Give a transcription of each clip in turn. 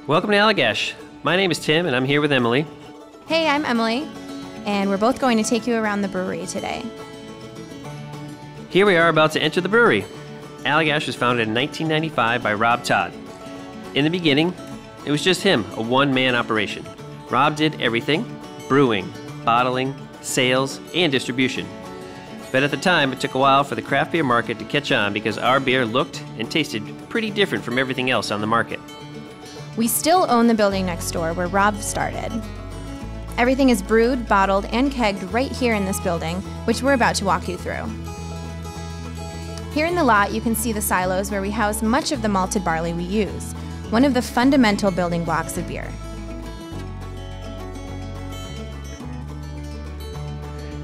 Welcome to Allagash. My name is Tim, and I'm here with Emily. Hey, I'm Emily, and we're both going to take you around the brewery today. Here we are about to enter the brewery. Allagash was founded in 1995 by Rob Todd. In the beginning, it was just him, a one-man operation. Rob did everything: brewing, bottling, sales, and distribution. But at the time, it took a while for the craft beer market to catch on because our beer looked and tasted pretty different from everything else on the market. We still own the building next door where Rob started. Everything is brewed, bottled, and kegged right here in this building, which we're about to walk you through. Here in the lot, you can see the silos where we house much of the malted barley we use, one of the fundamental building blocks of beer.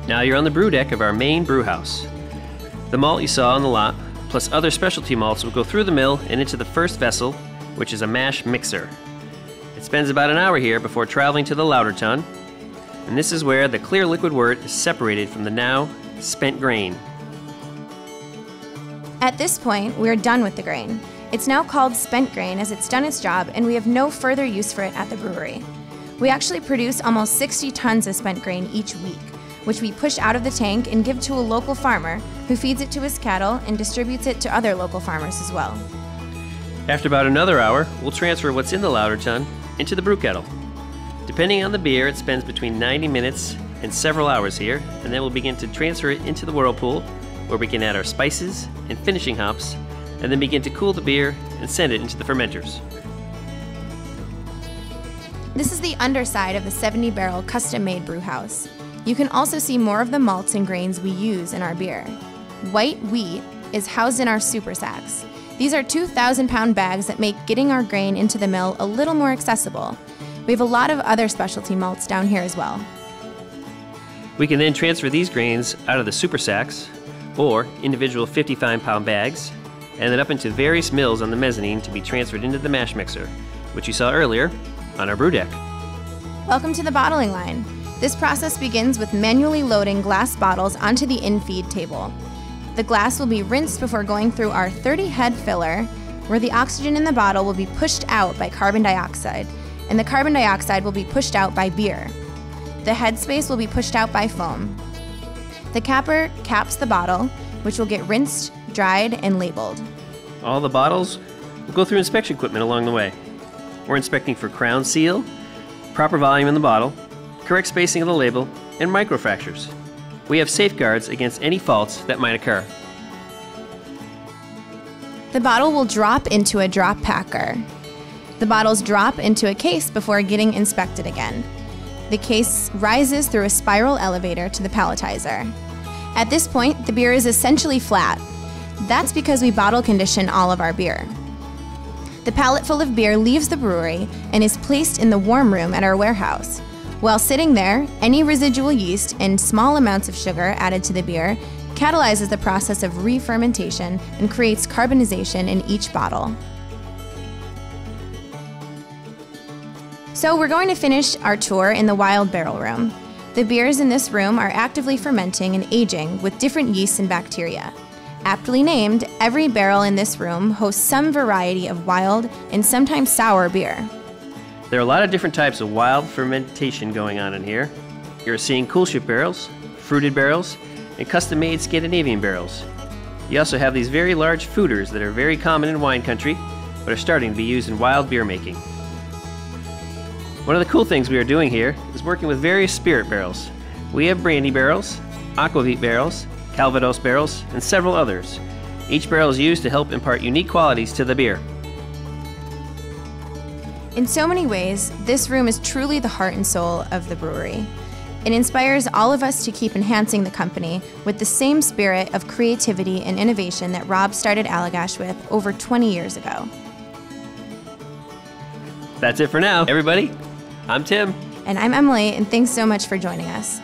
Now you're on the brew deck of our main brew house. The malt you saw on the lot, plus other specialty malts, will go through the mill and into the first vessel, which is a mash mixer. It spends about an hour here before traveling to the lauter tun, and this is where the clear liquid wort is separated from the now spent grain. At this point, we're done with the grain. It's now called spent grain as it's done its job, and we have no further use for it at the brewery. We actually produce almost 60 tons of spent grain each week, which we push out of the tank and give to a local farmer who feeds it to his cattle and distributes it to other local farmers as well. After about another hour, we'll transfer what's in the lauter tun into the brew kettle. Depending on the beer, it spends between 90 minutes and several hours here, and then we'll begin to transfer it into the whirlpool, where we can add our spices and finishing hops, and then begin to cool the beer and send it into the fermenters. This is the underside of the 70-barrel custom-made brew house. You can also see more of the malts and grains we use in our beer. White wheat is housed in our super sacks. These are 2,000-pound bags that make getting our grain into the mill a little more accessible. We have a lot of other specialty malts down here as well. We can then transfer these grains out of the super sacks, or individual 55-pound bags, and then up into various mills on the mezzanine to be transferred into the mash mixer, which you saw earlier on our brew deck. Welcome to the bottling line. This process begins with manually loading glass bottles onto the in-feed table. The glass will be rinsed before going through our 30-head filler, where the oxygen in the bottle will be pushed out by carbon dioxide, and the carbon dioxide will be pushed out by beer. The headspace will be pushed out by foam. The capper caps the bottle, which will get rinsed, dried, and labeled. All the bottles will go through inspection equipment along the way. We're inspecting for crown seal, proper volume in the bottle, correct spacing of the label, and microfractures. We have safeguards against any faults that might occur. The bottle will drop into a drop packer. The bottles drop into a case before getting inspected again. The case rises through a spiral elevator to the palletizer. At this point, the beer is essentially flat. That's because we bottle condition all of our beer. The pallet full of beer leaves the brewery and is placed in the warm room at our warehouse. While sitting there, any residual yeast and small amounts of sugar added to the beer catalyzes the process of re-fermentation and creates carbonization in each bottle. So we're going to finish our tour in the wild barrel room. The beers in this room are actively fermenting and aging with different yeasts and bacteria. Aptly named, every barrel in this room hosts some variety of wild and sometimes sour beer. There are a lot of different types of wild fermentation going on in here. You're seeing coolship barrels, fruited barrels, and custom-made Scandinavian barrels. You also have these very large foeders that are very common in wine country, but are starting to be used in wild beer making. One of the cool things we are doing here is working with various spirit barrels. We have brandy barrels, aquavit barrels, calvados barrels, and several others. Each barrel is used to help impart unique qualities to the beer. In so many ways, this room is truly the heart and soul of the brewery. It inspires all of us to keep enhancing the company with the same spirit of creativity and innovation that Rob started Allagash with over 20 years ago. That's it for now, everybody. I'm Tim. And I'm Emily, and thanks so much for joining us.